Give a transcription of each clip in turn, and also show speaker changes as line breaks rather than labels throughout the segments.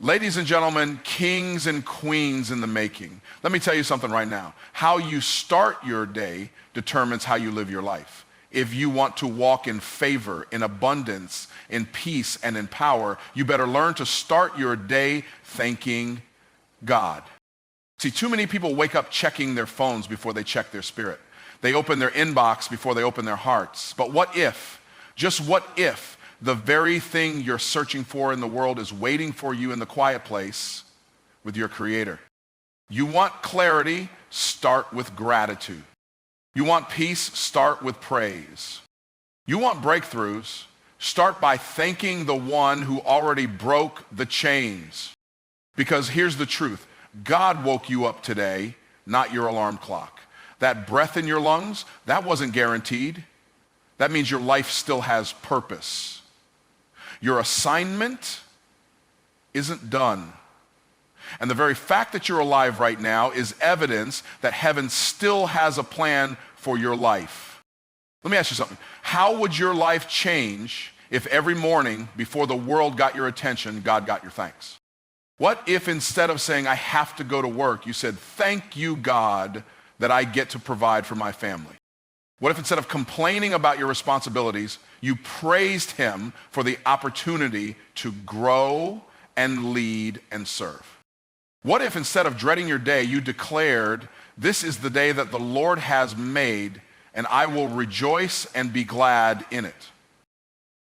Ladies and gentlemen, kings and queens in the making. Let me tell you something right now. How you start your day determines how you live your life. If you want to walk in favor, in abundance, in peace, and in power, you better learn to start your day thanking God. See, too many people wake up checking their phones before they check their spirit. They open their inbox before they open their hearts. But what if, just what if, the very thing you're searching for in the world is waiting for you in the quiet place with your Creator? You want clarity? Start with gratitude. You want peace? Start with praise. You want breakthroughs? Start by thanking the one who already broke the chains. Because here's the truth. God woke you up today, not your alarm clock. That breath in your lungs, that wasn't guaranteed. That means your life still has purpose. Your assignment isn't done. And the very fact that you're alive right now is evidence that heaven still has a plan for your life. Let me ask you something. How would your life change if every morning before the world got your attention, God got your thanks? What if instead of saying, I have to go to work, you said, thank you, God, that I get to provide for my family? What if instead of complaining about your responsibilities, you praised him for the opportunity to grow and lead and serve? What if instead of dreading your day, you declared, this is the day that the Lord has made, and I will rejoice and be glad in it?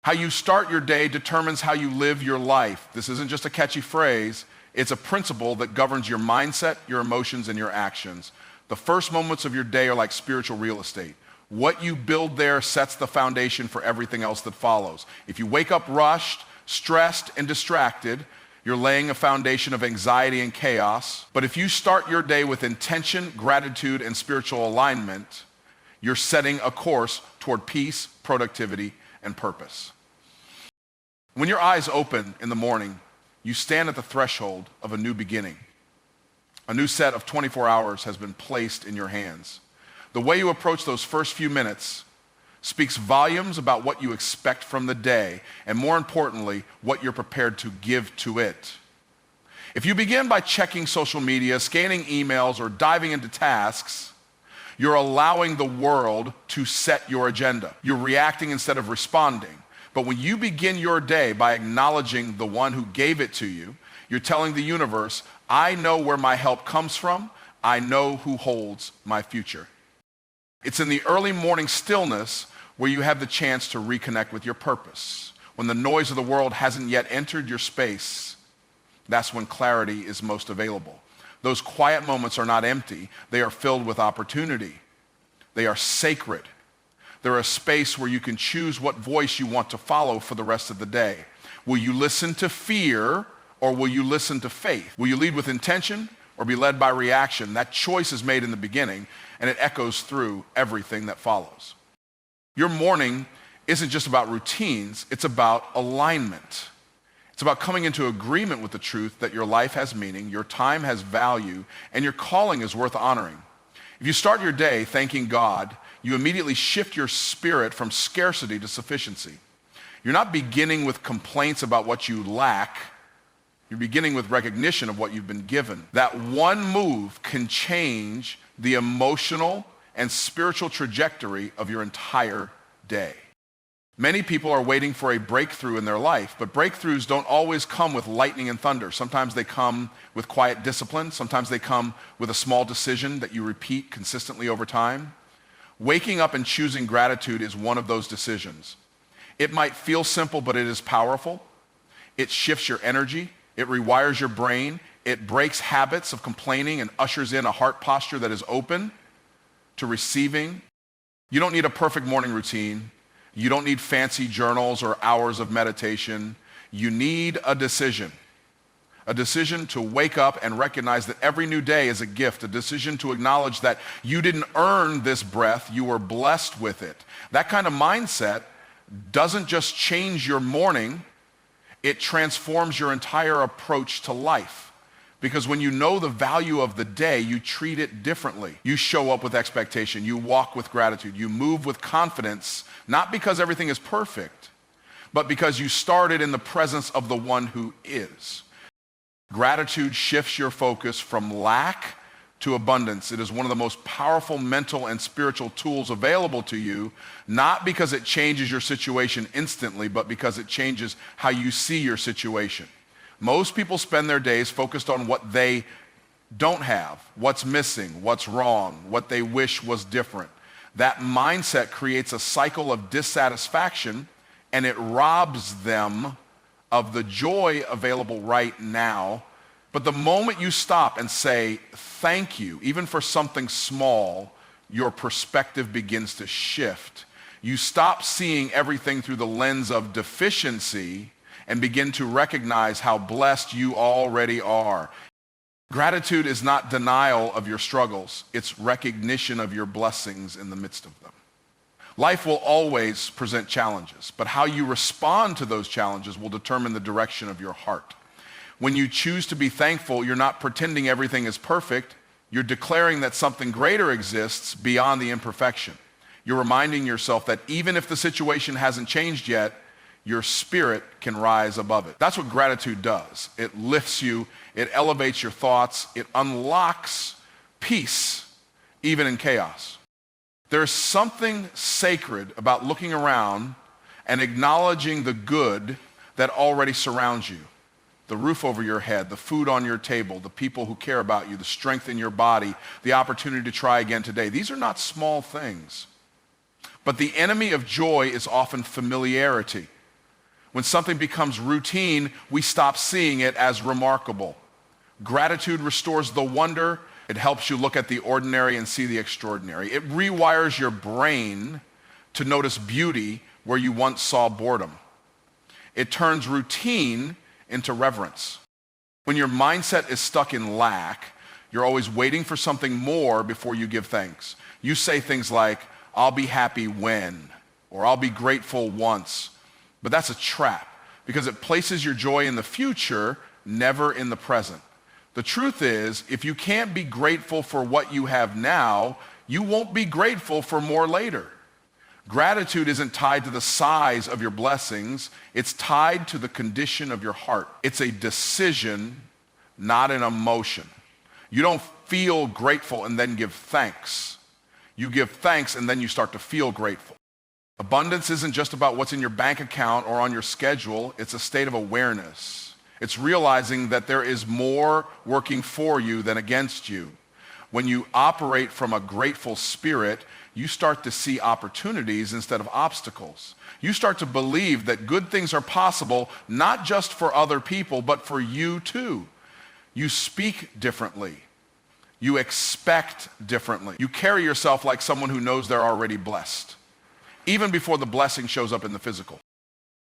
How you start your day determines how you live your life. This isn't just a catchy phrase. It's a principle that governs your mindset, your emotions, and your actions. The first moments of your day are like spiritual real estate. What you build there sets the foundation for everything else that follows. If you wake up rushed, stressed, and distracted, you're laying a foundation of anxiety and chaos. But if you start your day with intention, gratitude, and spiritual alignment, you're setting a course toward peace, productivity, and purpose. When your eyes open in the morning, you stand at the threshold of a new beginning. A new set of 24 hours has been placed in your hands. The way you approach those first few minutes speaks volumes about what you expect from the day, and more importantly, what you're prepared to give to it. If you begin by checking social media, scanning emails, or diving into tasks, you're allowing the world to set your agenda. You're reacting instead of responding. But when you begin your day by acknowledging the one who gave it to you, you're telling the universe, I know where my help comes from. I know who holds my future. It's in the early morning stillness where you have the chance to reconnect with your purpose. When the noise of the world hasn't yet entered your space, that's when clarity is most available. Those quiet moments are not empty. They are filled with opportunity. They are sacred. They're a space where you can choose what voice you want to follow for the rest of the day. Will you listen to fear or will you listen to faith? Will you lead with intention or be led by reaction? That choice is made in the beginning, and it echoes through everything that follows. Your morning isn't just about routines, it's about alignment. It's about coming into agreement with the truth that your life has meaning, your time has value, and your calling is worth honoring. If you start your day thanking God, you immediately shift your spirit from scarcity to sufficiency. You're not beginning with complaints about what you lack. You're beginning with recognition of what you've been given. That one move can change the emotional and spiritual trajectory of your entire day. Many people are waiting for a breakthrough in their life, but breakthroughs don't always come with lightning and thunder. Sometimes they come with quiet discipline. Sometimes they come with a small decision that you repeat consistently over time. Waking up and choosing gratitude is one of those decisions. It might feel simple, but it is powerful. It shifts your energy. It rewires your brain. It breaks habits of complaining and ushers in a heart posture that is open to receiving. You don't need a perfect morning routine. You don't need fancy journals or hours of meditation. You need a decision to wake up and recognize that every new day is a gift, a decision to acknowledge that you didn't earn this breath, you were blessed with it. That kind of mindset doesn't just change your morning, it transforms your entire approach to life. Because when you know the value of the day, you treat it differently. You show up with expectation, you walk with gratitude, you move with confidence, not because everything is perfect, but because you started in the presence of the one who is. Gratitude shifts your focus from lack to abundance. It is one of the most powerful mental and spiritual tools available to you, not because it changes your situation instantly, but because it changes how you see your situation. Most people spend their days focused on what they don't have, what's missing, what's wrong, what they wish was different. That mindset creates a cycle of dissatisfaction, and it robs them of the joy available right now. But the moment you stop and say thank you, even for something small, your perspective begins to shift. You stop seeing everything through the lens of deficiency and begin to recognize how blessed you already are. Gratitude is not denial of your struggles. It's recognition of your blessings in the midst of them. Life will always present challenges, but how you respond to those challenges will determine the direction of your heart. When you choose to be thankful, you're not pretending everything is perfect. You're declaring that something greater exists beyond the imperfection. You're reminding yourself that even if the situation hasn't changed yet, your spirit can rise above it. That's what gratitude does. It lifts you, it elevates your thoughts, it unlocks peace, even in chaos. There's something sacred about looking around and acknowledging the good that already surrounds you. The roof over your head, the food on your table, the people who care about you, the strength in your body, the opportunity to try again today. These are not small things. But the enemy of joy is often familiarity. When something becomes routine, we stop seeing it as remarkable. Gratitude restores the wonder. It helps you look at the ordinary and see the extraordinary. It rewires your brain to notice beauty where you once saw boredom. It turns routine into reverence. When your mindset is stuck in lack, you're always waiting for something more before you give thanks. You say things like, I'll be happy when, or I'll be grateful once. But that's a trap because it places your joy in the future, never in the present. The truth is, if you can't be grateful for what you have now, you won't be grateful for more later. Gratitude isn't tied to the size of your blessings. It's tied to the condition of your heart. It's a decision, not an emotion. You don't feel grateful and then give thanks. You give thanks and then you start to feel grateful. Abundance isn't just about what's in your bank account or on your schedule. It's a state of awareness. It's realizing that there is more working for you than against you. When you operate from a grateful spirit, you start to see opportunities instead of obstacles. You start to believe that good things are possible, not just for other people, but for you too. You speak differently. You expect differently. You carry yourself like someone who knows they're already blessed, even before the blessing shows up in the physical.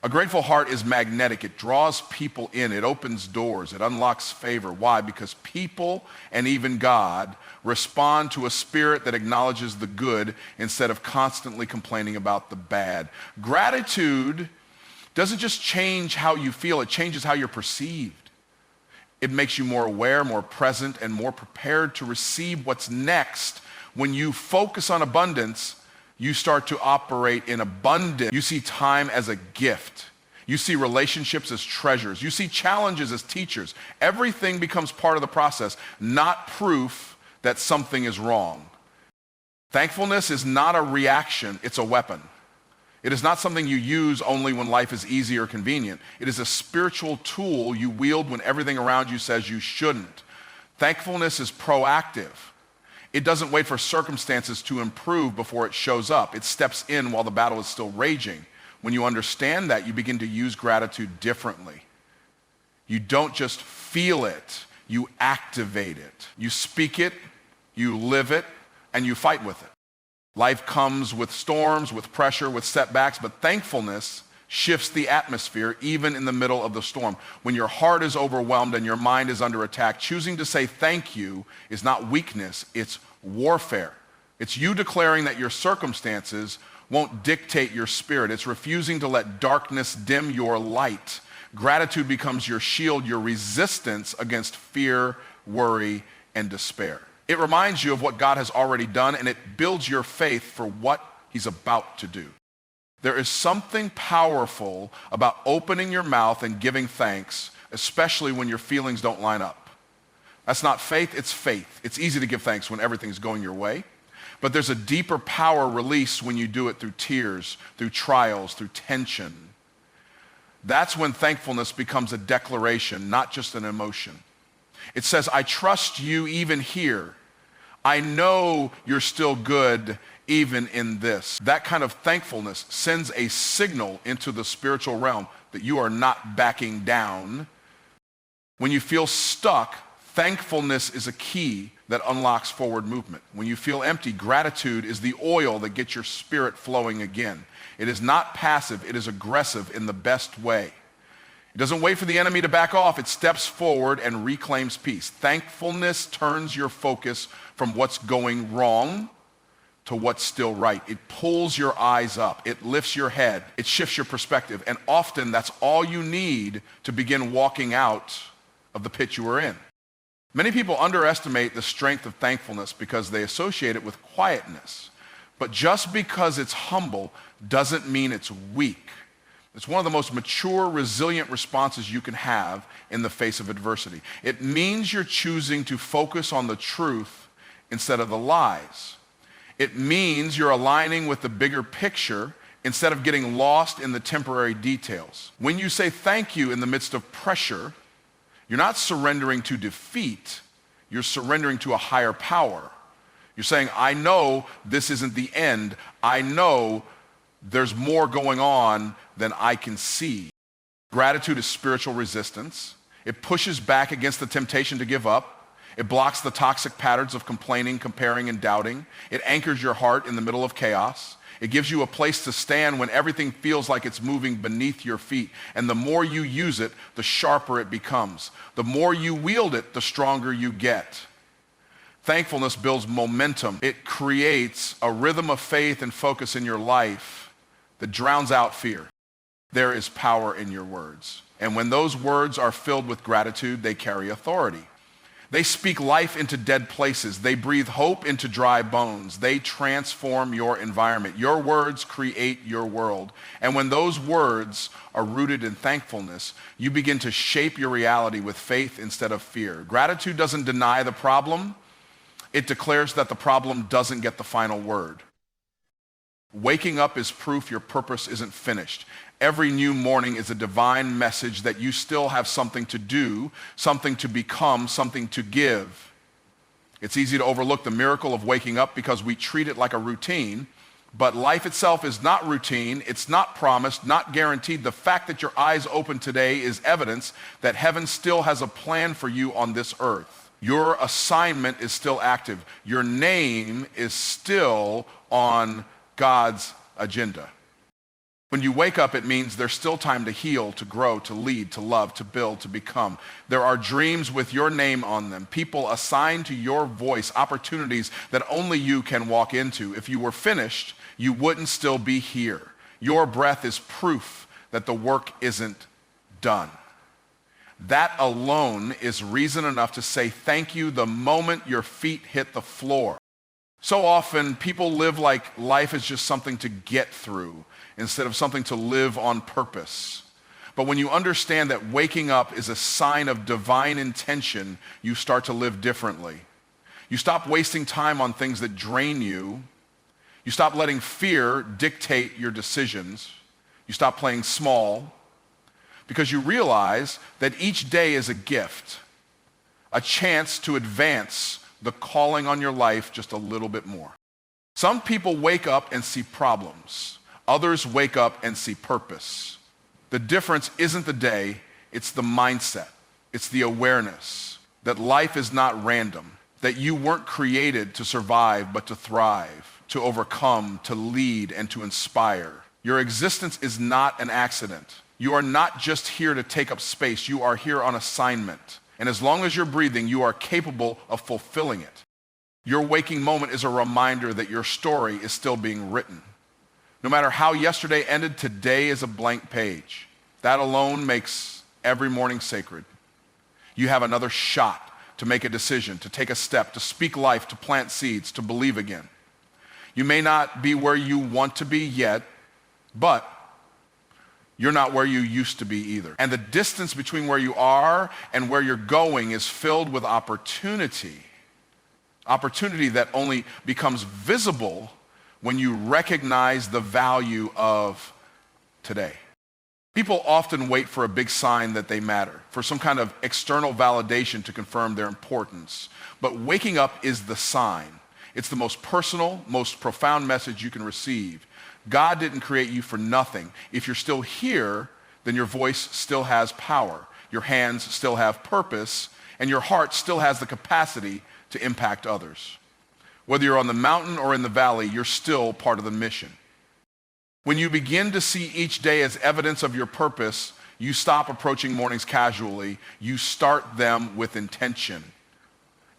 A grateful heart is magnetic. It draws people in. It opens doors. It unlocks favor. Why? Because people and even God respond to a spirit that acknowledges the good instead of constantly complaining about the bad. Gratitude doesn't just change how you feel. It changes how you're perceived. It makes you more aware, more present, and more prepared to receive what's next. When you focus on abundance, you start to operate in abundance. You see time as a gift. You see relationships as treasures. You see challenges as teachers. Everything becomes part of the process, not proof that something is wrong. Thankfulness is not a reaction, it's a weapon. It is not something you use only when life is easy or convenient. It is a spiritual tool you wield when everything around you says you shouldn't. Thankfulness is proactive. It doesn't wait for circumstances to improve before it shows up. It steps in while the battle is still raging. When you understand that, you begin to use gratitude differently. You don't just feel it, you activate it. You speak it, you live it, and you fight with it. Life comes with storms, with pressure, with setbacks, but thankfulness shifts the atmosphere even in the middle of the storm. When your heart is overwhelmed and your mind is under attack, choosing to say thank you is not weakness, it's warfare. It's you declaring that your circumstances won't dictate your spirit. It's refusing to let darkness dim your light. Gratitude becomes your shield, your resistance against fear, worry, and despair. It reminds you of what God has already done, and it builds your faith for what he's about to do. There is something powerful about opening your mouth and giving thanks, especially when your feelings don't line up. That's not faith, it's faith. It's easy to give thanks when everything's going your way, but there's a deeper power release when you do it through tears, through trials, through tension. That's when thankfulness becomes a declaration, not just an emotion. It says, I trust you even here. I know you're still good even in this. That kind of thankfulness sends a signal into the spiritual realm that you are not backing down. When you feel stuck, thankfulness is a key that unlocks forward movement. When you feel empty, gratitude is the oil that gets your spirit flowing again. It is not passive, it is aggressive in the best way. It doesn't wait for the enemy to back off, it steps forward and reclaims peace. Thankfulness turns your focus from what's going wrong to what's still right. It pulls your eyes up, it lifts your head, it shifts your perspective, and often that's all you need to begin walking out of the pit you were in. Many people underestimate the strength of thankfulness because they associate it with quietness. But just because it's humble doesn't mean it's weak. It's one of the most mature, resilient responses you can have in the face of adversity. It means you're choosing to focus on the truth instead of the lies. It means you're aligning with the bigger picture instead of getting lost in the temporary details. When you say thank you in the midst of pressure, you're not surrendering to defeat, you're surrendering to a higher power. You're saying, I know this isn't the end. I know there's more going on than I can see. Gratitude is spiritual resistance. It pushes back against the temptation to give up. It blocks the toxic patterns of complaining, comparing, and doubting. It anchors your heart in the middle of chaos. It gives you a place to stand when everything feels like it's moving beneath your feet. And the more you use it, the sharper it becomes. The more you wield it, the stronger you get. Thankfulness builds momentum. It creates a rhythm of faith and focus in your life that drowns out fear. There is power in your words. And when those words are filled with gratitude, they carry authority. They speak life into dead places. They breathe hope into dry bones. They transform your environment. Your words create your world. And when those words are rooted in thankfulness, you begin to shape your reality with faith instead of fear. Gratitude doesn't deny the problem. It declares that the problem doesn't get the final word. Waking up is proof your purpose isn't finished. Every new morning is a divine message that you still have something to do, something to become, something to give. It's easy to overlook the miracle of waking up because we treat it like a routine, but life itself is not routine, it's not promised, not guaranteed. The fact that your eyes open today is evidence that heaven still has a plan for you on this earth. Your assignment is still active. Your name is still on God's agenda. When you wake up, it means there's still time to heal, to grow, to lead, to love, to build, to become. There are dreams with your name on them, people assigned to your voice, opportunities that only you can walk into. If you were finished, you wouldn't still be here. Your breath is proof that the work isn't done. That alone is reason enough to say thank you the moment your feet hit the floor. So often, people live like life is just something to get through instead of something to live on purpose. But when you understand that waking up is a sign of divine intention, you start to live differently. You stop wasting time on things that drain you. You stop letting fear dictate your decisions. You stop playing small because you realize that each day is a gift, a chance to advance the calling on your life just a little bit more. Some people wake up and see problems. Others wake up and see purpose. The difference isn't the day, it's the mindset. It's the awareness that life is not random, that you weren't created to survive, but to thrive, to overcome, to lead, and to inspire. Your existence is not an accident. You are not just here to take up space. You are here on assignment. And as long as you're breathing, you are capable of fulfilling it. Your waking moment is a reminder that your story is still being written. No matter how yesterday ended, today is a blank page. That alone makes every morning sacred. You have another shot to make a decision, to take a step, to speak life, to plant seeds, to believe again. You may not be where you want to be yet, but You're not where you used to be either. And the distance between where you are and where you're going is filled with opportunity. Opportunity that only becomes visible when you recognize the value of today. People often wait for a big sign that they matter, for some kind of external validation to confirm their importance. But waking up is the sign. It's the most personal, most profound message you can receive. God didn't create you for nothing. If you're still here, then your voice still has power. Your hands still have purpose, and your heart still has the capacity to impact others. Whether you're on the mountain or in the valley, you're still part of the mission. When you begin to see each day as evidence of your purpose, you stop approaching mornings casually. You start them with intention.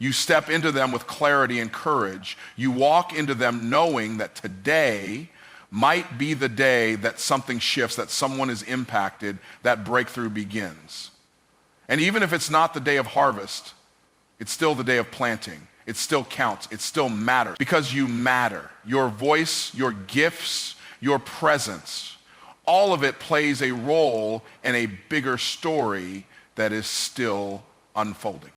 You step into them with clarity and courage. You walk into them knowing that today might be the day that something shifts, that someone is impacted, that breakthrough begins. And even if it's not the day of harvest, it's still the day of planting. It still counts. It still matters because you matter. Your voice, your gifts, your presence, all of it plays a role in a bigger story that is still unfolding.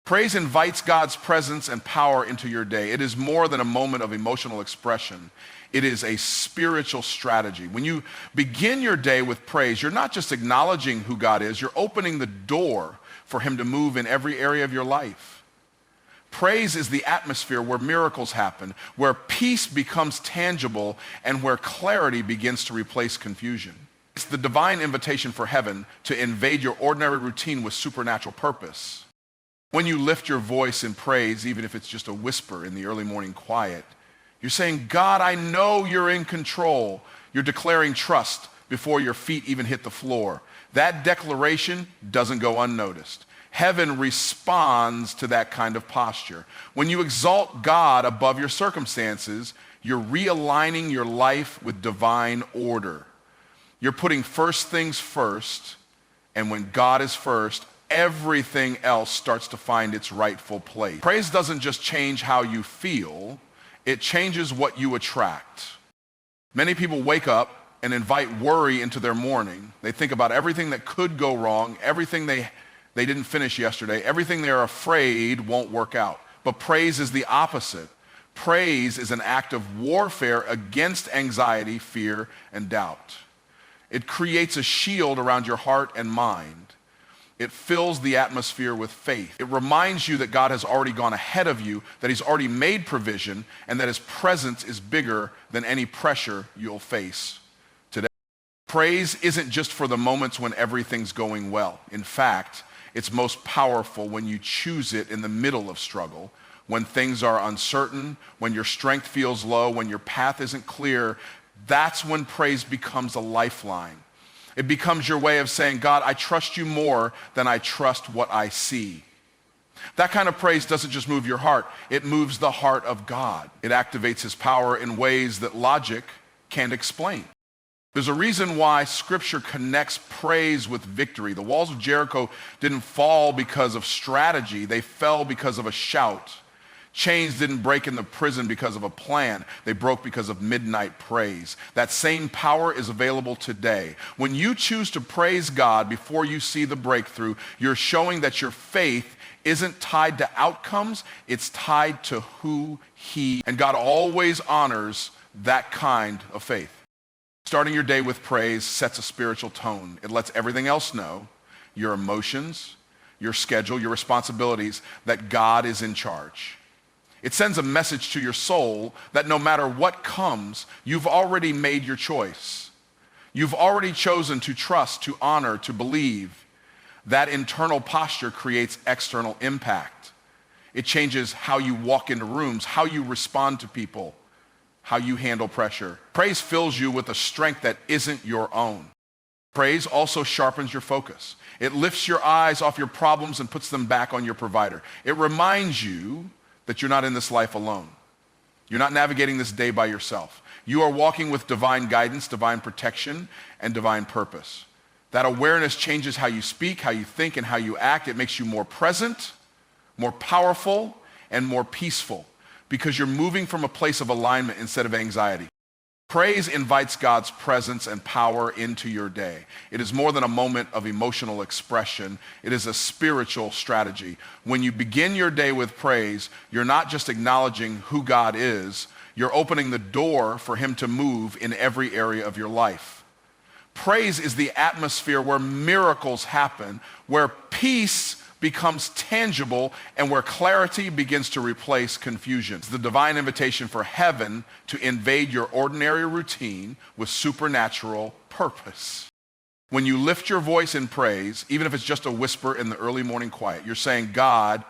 Praise invites God's presence and power into your day. It is more than a moment of emotional expression. It is a spiritual strategy. When you begin your day with praise, you're not just acknowledging who God is, you're opening the door for him to move in every area of your life. Praise is the atmosphere where miracles happen, where peace becomes tangible, and where clarity begins to replace confusion. It's the divine invitation for heaven to invade your ordinary routine with supernatural purpose. When you lift your voice in praise, even if it's just a whisper in the early morning quiet, you're saying, God, I know you're in control. You're declaring trust before your feet even hit the floor. That declaration doesn't go unnoticed. Heaven responds to that kind of posture. When you exalt God above your circumstances, you're realigning your life with divine order. You're putting first things first, and when God is first, everything else starts to find its rightful place. Praise doesn't just change how you feel, it changes what you attract. Many people wake up and invite worry into their morning. They think about everything that could go wrong, everything they didn't finish yesterday, everything they're afraid won't work out. But praise is the opposite. Praise is an act of warfare against anxiety, fear, and doubt. It creates a shield around your heart and mind. It fills the atmosphere with faith. It reminds you that God has already gone ahead of you, that he's already made provision, and that his presence is bigger than any pressure you'll face today. Praise isn't just for the moments when everything's going well. In fact, it's most powerful when you choose it in the middle of struggle, when things are uncertain, when your strength feels low, when your path isn't clear. That's when praise becomes a lifeline. It becomes your way of saying, God, I trust you more than I trust what I see. That kind of praise doesn't just move your heart, it moves the heart of God. It activates his power in ways that logic can't explain. There's a reason why Scripture connects praise with victory. The walls of Jericho didn't fall because of strategy. They fell because of a shout. Chains didn't break in the prison because of a plan. They broke because of midnight praise. That same power is available today. When you choose to praise God before you see the breakthrough, you're showing that your faith isn't tied to outcomes. It's tied to who he is. And God always honors that kind of faith. Starting your day with praise sets a spiritual tone. It lets everything else know, your emotions, your schedule, your responsibilities, that God is in charge. It sends a message to your soul that no matter what comes, you've already made your choice. You've already chosen to trust, to honor, to believe. That internal posture creates external impact. It changes how you walk into rooms, how you respond to people, how you handle pressure. Praise fills you with a strength that isn't your own. Praise also sharpens your focus. It lifts your eyes off your problems and puts them back on your provider. It reminds you that you're not in this life alone. You're not navigating this day by yourself. You are walking with divine guidance, divine protection, and divine purpose. That awareness changes how you speak, how you think, and how you act. It makes you more present, more powerful, and more peaceful, because you're moving from a place of alignment instead of anxiety. Praise invites God's presence and power into your day. It is more than a moment of emotional expression. It is a spiritual strategy. When you begin your day with praise, you're not just acknowledging who God is, you're opening the door for him to move in every area of your life. Praise is the atmosphere where miracles happen, where peace becomes tangible, and where clarity begins to replace confusion. It's the divine invitation for heaven to invade your ordinary routine with supernatural purpose. When you lift your voice in praise, even if it's just a whisper in the early morning quiet, you're saying, God,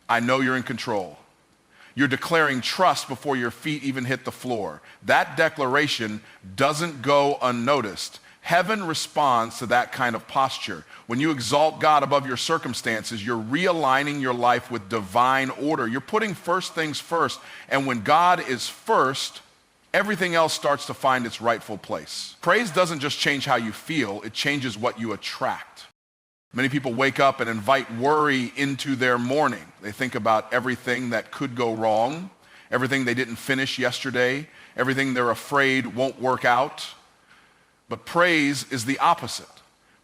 I know you're in control. You're declaring trust before your feet even hit the floor. That declaration doesn't go unnoticed. Heaven responds to that kind of posture. When you exalt God above your circumstances, you're realigning your life with divine order. You're putting first things first. And when God is first, everything else starts to find its rightful place. Praise doesn't just change how you feel, it changes what you attract. Many people wake up and invite worry into their morning. They think about everything that could go wrong, everything they didn't finish yesterday, everything they're afraid won't work out. But praise is the opposite.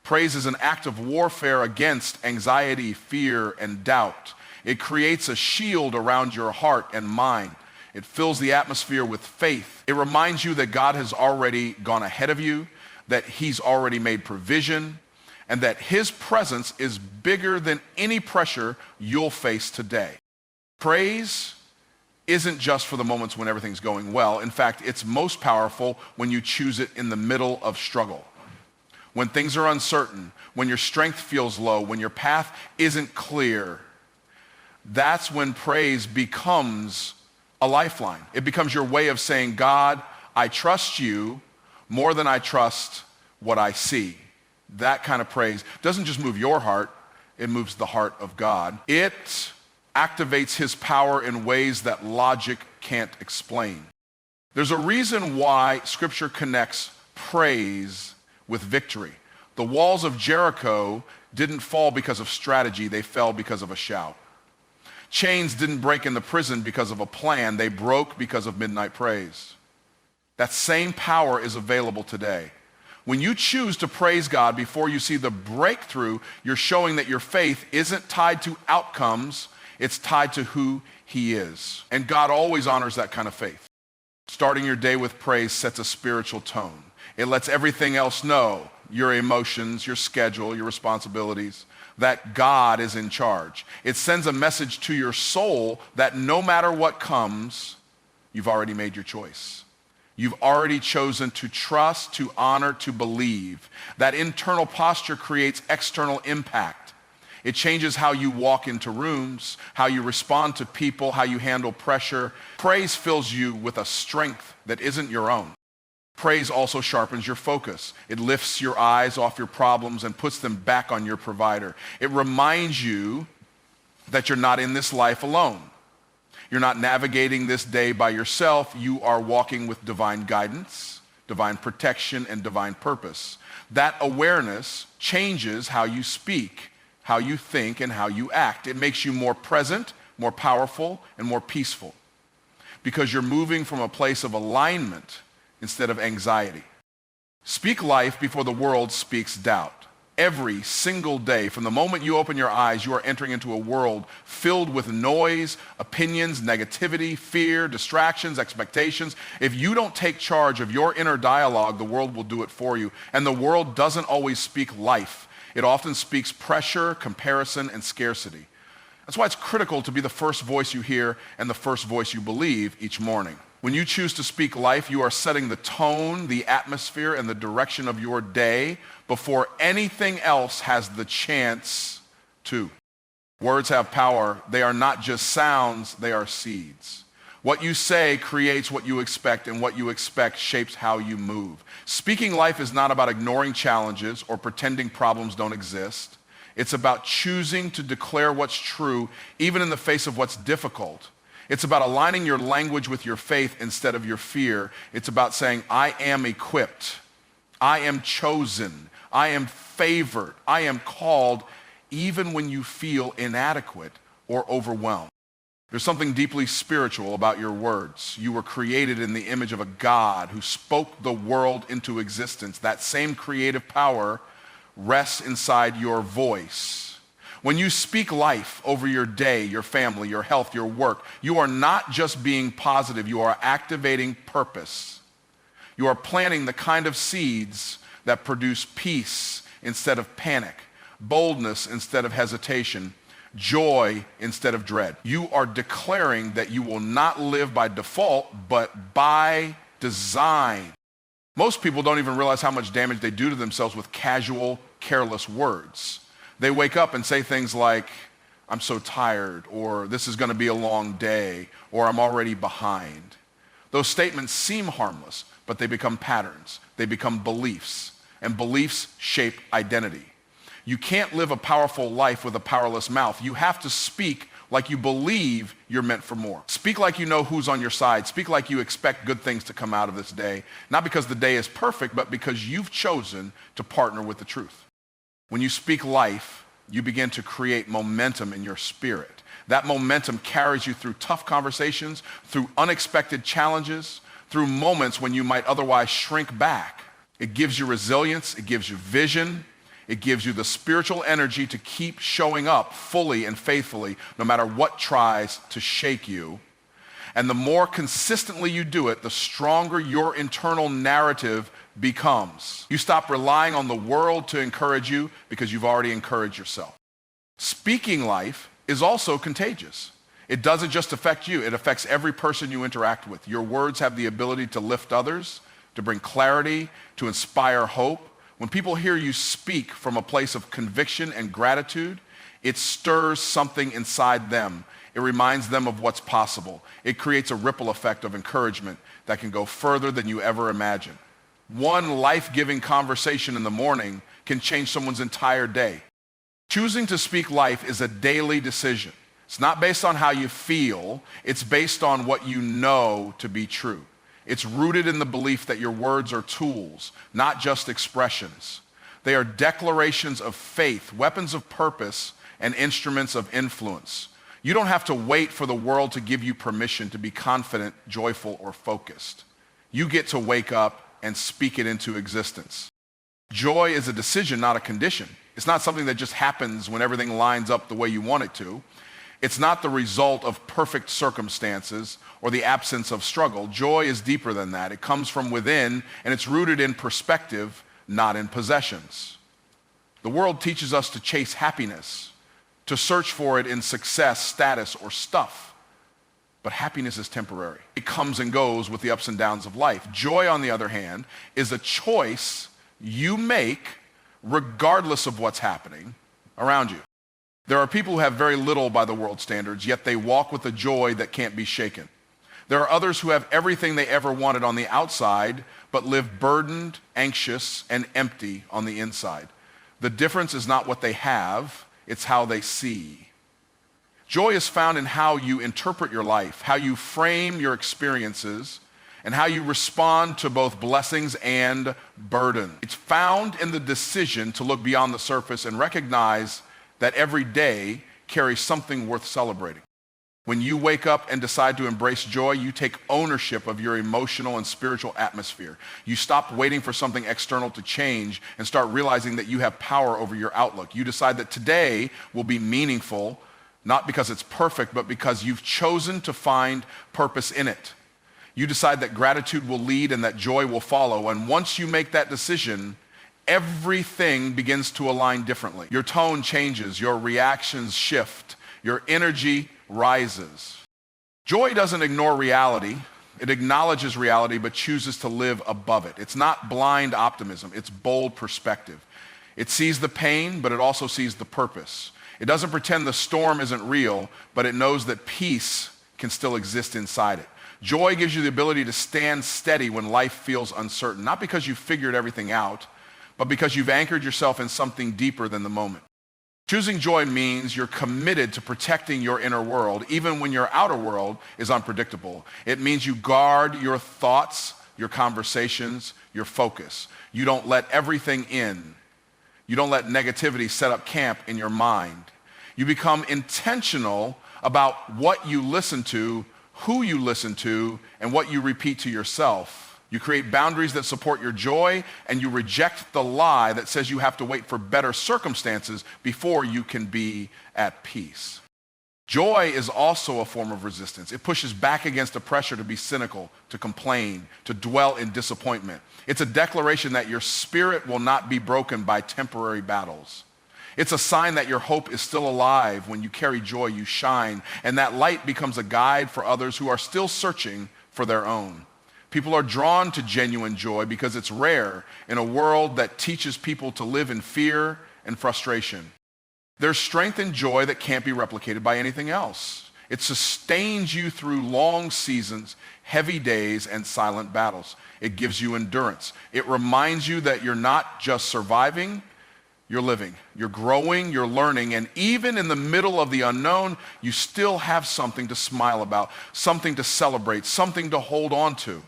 Praise is an act of warfare against anxiety, fear, and doubt. It creates a shield around your heart and mind. It fills the atmosphere with faith. It reminds you that God has already gone ahead of you, that he's already made provision, and that his presence is bigger than any pressure you'll face today. Praise isn't just for the moments when everything's going well. In fact, it's most powerful when you choose it in the middle of struggle. When things are uncertain, when your strength feels low, when your path isn't clear, that's when praise becomes a lifeline. It becomes your way of saying, God, I trust you more than I trust what I see. That kind of praise doesn't just move your heart, it moves the heart of God. It activates his power in ways that logic can't explain. There's a reason why Scripture connects praise with victory. The walls of Jericho didn't fall because of strategy, they fell because of a shout. Chains didn't break in the prison because of a plan, they broke because of midnight praise. That same power is available today. When you choose to praise God before you see the breakthrough, you're showing that your faith isn't tied to outcomes, it's tied to who he is. And God always honors that kind of faith. Starting your day with praise sets a spiritual tone. It lets everything else know, your emotions, your schedule, your responsibilities, that God is in charge. It sends a message to your soul that no matter what comes, you've already made your choice. You've already chosen to trust, to honor, to believe. That internal posture creates external impact. It changes how you walk into rooms, how you respond to people, how you handle pressure. Praise fills you with a strength that isn't your own. Praise also sharpens your focus. It lifts your eyes off your problems and puts them back on your provider. It reminds you that you're not in this life alone. You're not navigating this day by yourself. You are walking with divine guidance, divine protection, and divine purpose. That awareness changes how you speak, how you think, and how you act. It makes you more present, more powerful, and more peaceful because you're moving from a place of alignment instead of anxiety. Speak life before the world speaks doubt. Every single day, from the moment you open your eyes, you are entering into a world filled with noise, opinions, negativity, fear, distractions, expectations. If you don't take charge of your inner dialogue, the world will do it for you. And the world doesn't always speak life. It often speaks pressure, comparison, and scarcity. That's why it's critical to be the first voice you hear and the first voice you believe each morning. When you choose to speak life, you are setting the tone, the atmosphere, and the direction of your day before anything else has the chance to. Words have power. They are not just sounds, they are seeds. What you say creates what you expect, and what you expect shapes how you move. Speaking life is not about ignoring challenges or pretending problems don't exist. It's about choosing to declare what's true, even in the face of what's difficult. It's about aligning your language with your faith instead of your fear. It's about saying, I am equipped. I am chosen. I am favored. I am called, even when you feel inadequate or overwhelmed. There's something deeply spiritual about your words. You were created in the image of a God who spoke the world into existence. That same creative power rests inside your voice. When you speak life over your day, your family, your health, your work, you are not just being positive, you are activating purpose. You are planting the kind of seeds that produce peace instead of panic, boldness instead of hesitation, joy instead of dread. You are declaring that you will not live by default, but by design. Most people don't even realize how much damage they do to themselves with casual, careless words. They wake up and say things like, I'm so tired, or this is going to be a long day, or I'm already behind. Those statements seem harmless, but they become patterns. They become beliefs, and beliefs shape identity. You can't live a powerful life with a powerless mouth. You have to speak like you believe you're meant for more. Speak like you know who's on your side. Speak like you expect good things to come out of this day, not because the day is perfect, but because you've chosen to partner with the truth. When you speak life, you begin to create momentum in your spirit. That momentum carries you through tough conversations, through unexpected challenges, through moments when you might otherwise shrink back. It gives you resilience, it gives you vision, it gives you the spiritual energy to keep showing up fully and faithfully no matter what tries to shake you. And the more consistently you do it, the stronger your internal narrative becomes. You stop relying on the world to encourage you because you've already encouraged yourself. Speaking life is also contagious. It doesn't just affect you, it affects every person you interact with. Your words have the ability to lift others, to bring clarity, to inspire hope. When people hear you speak from a place of conviction and gratitude, it stirs something inside them. It reminds them of what's possible. It creates a ripple effect of encouragement that can go further than you ever imagined. One life-giving conversation in the morning can change someone's entire day. Choosing to speak life is a daily decision. It's not based on how you feel. It's based on what you know to be true. It's rooted in the belief that your words are tools, not just expressions. They are declarations of faith, weapons of purpose, and instruments of influence. You don't have to wait for the world to give you permission to be confident, joyful, or focused. You get to wake up and speak it into existence. Joy is a decision, not a condition. It's not something that just happens when everything lines up the way you want it to. It's not the result of perfect circumstances or the absence of struggle. Joy is deeper than that. It comes from within, and it's rooted in perspective, not in possessions. The world teaches us to chase happiness, to search for it in success, status, or stuff. But happiness is temporary. It comes and goes with the ups and downs of life. Joy, on the other hand, is a choice you make regardless of what's happening around you. There are people who have very little by the world's standards, yet they walk with a joy that can't be shaken. There are others who have everything they ever wanted on the outside, but live burdened, anxious, and empty on the inside. The difference is not what they have, it's how they see. Joy is found in how you interpret your life, how you frame your experiences, and how you respond to both blessings and burden. It's found in the decision to look beyond the surface and recognize that every day carries something worth celebrating. When you wake up and decide to embrace joy, you take ownership of your emotional and spiritual atmosphere. You stop waiting for something external to change and start realizing that you have power over your outlook. You decide that today will be meaningful, not because it's perfect, but because you've chosen to find purpose in it. You decide that gratitude will lead and that joy will follow. And once you make that decision, everything begins to align differently. Your tone changes, your reactions shift, your energy rises. Joy doesn't ignore reality. It acknowledges reality but chooses to live above it. It's not blind optimism, it's bold perspective. It sees the pain, but it also sees the purpose. It doesn't pretend the storm isn't real, but it knows that peace can still exist inside it. Joy gives you the ability to stand steady when life feels uncertain, not because you've figured everything out, but because you've anchored yourself in something deeper than the moment. Choosing joy means you're committed to protecting your inner world, even when your outer world is unpredictable. It means you guard your thoughts, your conversations, your focus. You don't let everything in. You don't let negativity set up camp in your mind. You become intentional about what you listen to, who you listen to, and what you repeat to yourself. You create boundaries that support your joy, and you reject the lie that says you have to wait for better circumstances before you can be at peace. Joy is also a form of resistance. It pushes back against the pressure to be cynical, to complain, to dwell in disappointment. It's a declaration that your spirit will not be broken by temporary battles. It's a sign that your hope is still alive. When you carry joy, you shine, and that light becomes a guide for others who are still searching for their own. People are drawn to genuine joy because it's rare in a world that teaches people to live in fear and frustration. There's strength in joy that can't be replicated by anything else. It sustains you through long seasons, heavy days, and silent battles. It gives you endurance. It reminds you that you're not just surviving, you're living. You're growing, you're learning, and even in the middle of the unknown, you still have something to smile about, something to celebrate, something to hold on to.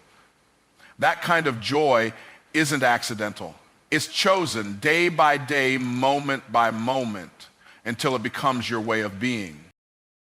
That kind of joy isn't accidental. It's chosen day by day, moment by moment, until it becomes your way of being.